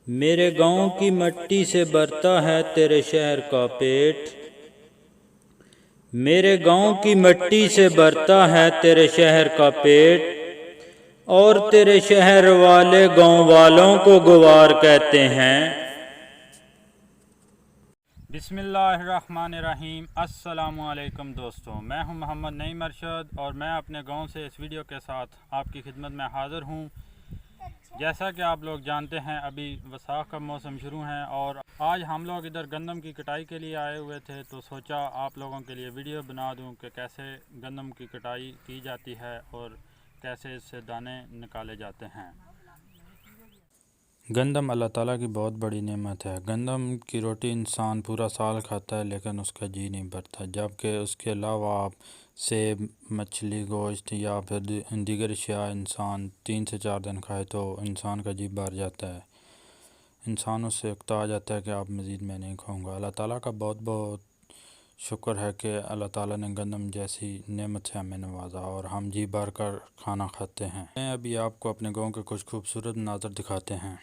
میرے گاؤں کی مٹی سے بھرتا ہے تیرے شہر کا پیٹ، میرے گاؤں کی مٹی سے بھرتا ہے تیرے شہر کا پیٹ، اور تیرے شہر والے گاؤں والوں کو گوار کہتے ہیں۔ بسم اللہ الرحمن الرحیم۔ السلام علیکم دوستو، میں ہوں محمد نعیم ارشد اور میں اپنے گاؤں سے اس ویڈیو کے ساتھ آپ کی خدمت میں حاضر ہوں۔ جیسا کہ آپ لوگ جانتے ہیں ابھی وساخ کا موسم شروع ہے اور آج ہم لوگ ادھر گندم کی کٹائی کے لیے آئے ہوئے تھے، تو سوچا آپ لوگوں کے لیے ویڈیو بنا دوں کہ کیسے گندم کی کٹائی کی جاتی ہے اور کیسے اس سے دانے نکالے جاتے ہیں۔ گندم اللہ تعالیٰ کی بہت بڑی نعمت ہے۔ گندم کی روٹی انسان پورا سال کھاتا ہے لیکن اس کا جی نہیں بھرتا، جبکہ اس کے علاوہ آپ سیب، مچھلی، گوشت یا پھر دیگر اشیاء انسان 3 سے 4 دن کھائے تو انسان کا جی بھر جاتا ہے، انسان اس سے اکتا آ جاتا ہے کہ آپ مزید میں نہیں کھاؤں گا۔ اللہ تعالیٰ کا بہت بہت شکر ہے کہ اللہ تعالیٰ نے گندم جیسی نعمت سے ہمیں نوازا اور ہم جی بھر کر کھانا کھاتے ہیں۔ میں ابھی آپ کو اپنے گاؤں کے کچھ خوبصورت مناظر دکھاتے ہیں۔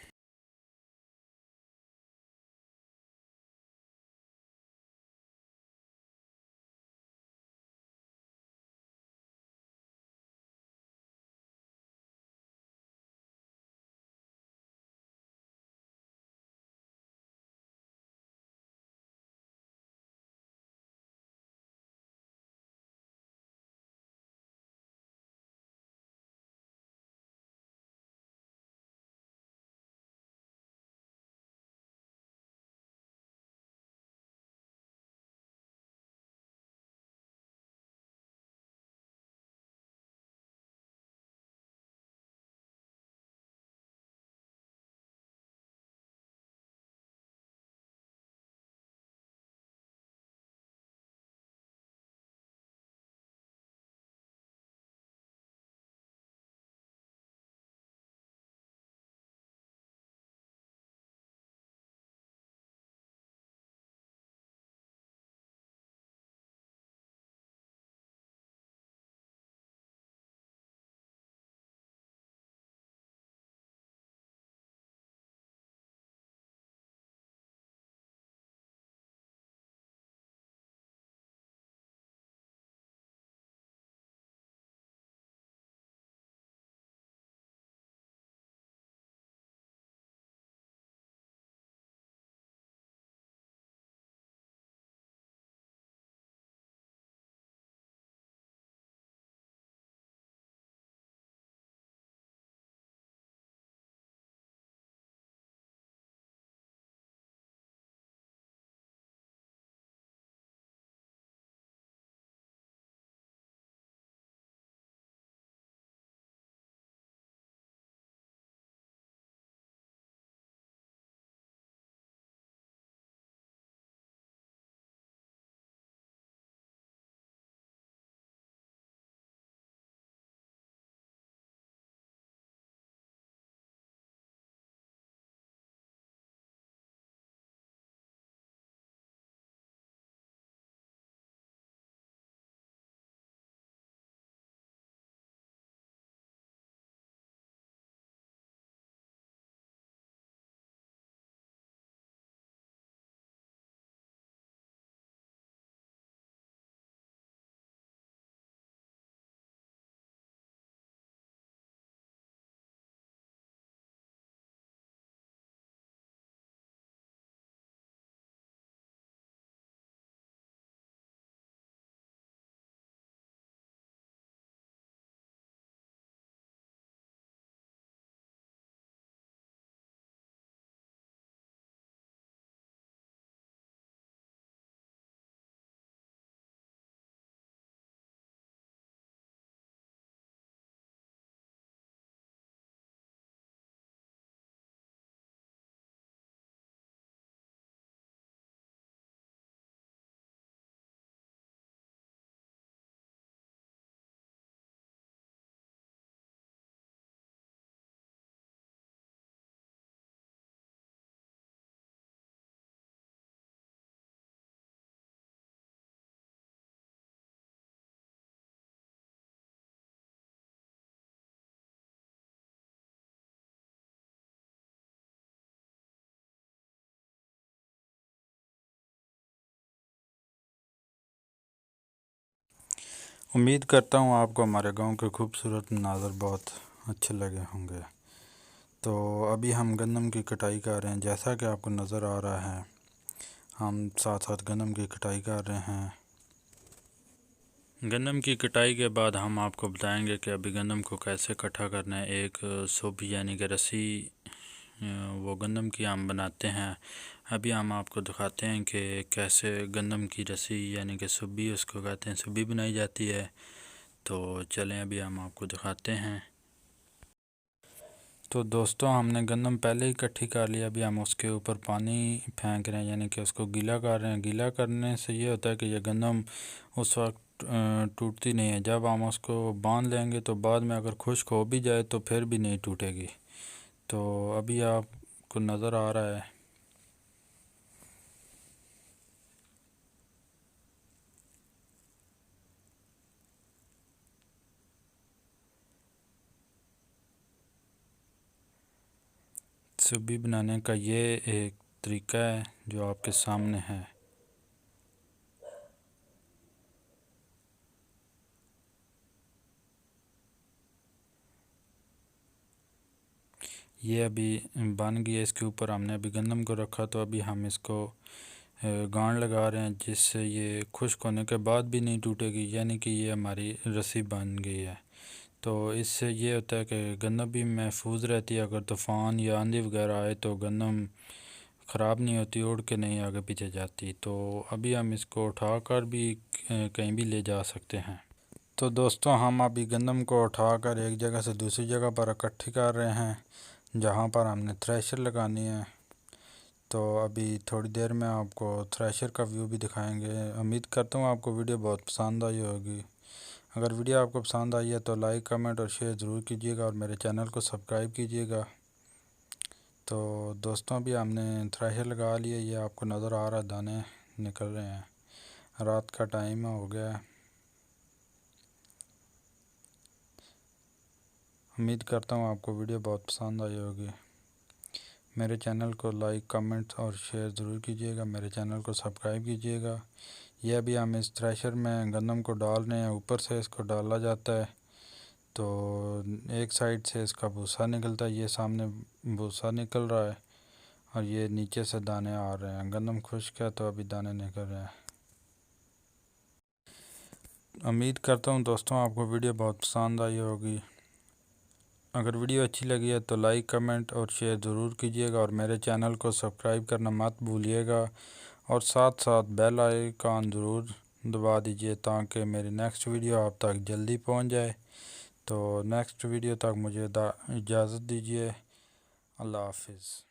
امید کرتا ہوں آپ کو ہمارے گاؤں کے خوبصورت مناظر بہت اچھے لگے ہوں گے۔ تو ابھی ہم گندم کی کٹائی کر رہے ہیں، جیسا کہ آپ کو نظر آ رہا ہے ہم ساتھ ساتھ گندم کی کٹائی کر رہے ہیں۔ گندم کی کٹائی کے بعد ہم آپ کو بتائیں گے کہ ابھی گندم کو کیسے اکٹھا کرنا ہے۔ ایک سوبی یعنی کہ رسی وہ گندم کی ہم بناتے ہیں۔ ابھی ہم آپ کو دکھاتے ہیں کہ کیسے گندم کی رسی یعنی کہ سوبی اس کو کہتے ہیں، سوبی بنائی جاتی ہے۔ تو چلیں ابھی ہم آپ کو دکھاتے ہیں۔ تو دوستو ہم نے گندم پہلے ہی اکٹھی کر لیا، ابھی ہم اس کے اوپر پانی پھینک رہے ہیں یعنی کہ اس کو گیلا کر رہے ہیں۔ گیلا کرنے سے یہ ہوتا ہے کہ یہ گندم اس وقت ٹوٹتی نہیں ہے، جب ہم اس کو باندھ لیں گے تو بعد میں اگر خشک ہو بھی جائے تو پھر بھی نہیں ٹوٹے گی۔ تو ابھی آپ کو نظر آ رہا ہے سبی بنانے کا یہ ایک طریقہ ہے جو آپ کے سامنے ہے۔ یہ ابھی بن گئی ہے، اس کے اوپر ہم نے ابھی گندم کو رکھا، تو ابھی ہم اس کو گانڈ لگا رہے ہیں جس سے یہ خشک ہونے کے بعد بھی نہیں ٹوٹے گی، یعنی کہ یہ ہماری رسی بن گئی ہے۔ تو اس سے یہ ہوتا ہے کہ گندم بھی محفوظ رہتی ہے، اگر طوفان یا آندھی وغیرہ آئے تو گندم خراب نہیں ہوتی، اڑ کے نہیں آگے پیچھے جاتی۔ تو ابھی ہم اس کو اٹھا کر بھی کہیں بھی لے جا سکتے ہیں۔ تو دوستوں ہم ابھی گندم کو اٹھا کر ایک جگہ سے دوسری جگہ پر اکٹھی کر رہے ہیں جہاں پر ہم نے تھریشر لگانی ہے۔ تو ابھی تھوڑی دیر میں آپ کو تھریشر کا ویو بھی دکھائیں گے۔ امید کرتا ہوں آپ کو ویڈیو بہت پسند آئی ہوگی۔ اگر ویڈیو آپ کو پسند آئی ہے تو لائک، کمنٹ اور شیئر ضرور کیجیے گا، اور میرے چینل کو سبسکرائب کیجیے گا۔ تو دوستوں بھی ہم نے تھریشر لگا لیا، یہ آپ کو نظر آ رہا ہے دانے نکل رہے ہیں، رات کا ٹائم ہو گیا ہے۔ امید کرتا ہوں آپ کو ویڈیو بہت پسند آئی ہوگی۔ میرے چینل کو لائک، کمنٹ اور شیئر ضرور کیجیے گا، میرے چینل کو سبسکرائب کیجیے گا۔ یہ ابھی ہم اس تھریشر میں گندم کو ڈال رہے ہیں، اوپر سے اس کو ڈالا جاتا ہے تو ایک سائڈ سے اس کا بھوسا نکلتا ہے، یہ سامنے بھوسا نکل رہا ہے اور یہ نیچے سے دانے آ رہے ہیں۔ گندم خشک ہے تو ابھی دانے نکل رہے ہیں۔ امید کرتا ہوں دوستوں آپ کو ویڈیو بہت پسند آئی ہوگی۔ اگر ویڈیو اچھی لگی ہے تو لائک، کمنٹ اور شیئر ضرور کیجیے گا، اور میرے چینل کو سبسکرائب کرنا مت بھولیے گا، اور ساتھ ساتھ بیل آئیکن ضرور دبا دیجیے تاکہ میری نیکسٹ ویڈیو آپ تک جلدی پہنچ جائے۔ تو نیکسٹ ویڈیو تک مجھے اجازت دیجیے۔ اللہ حافظ۔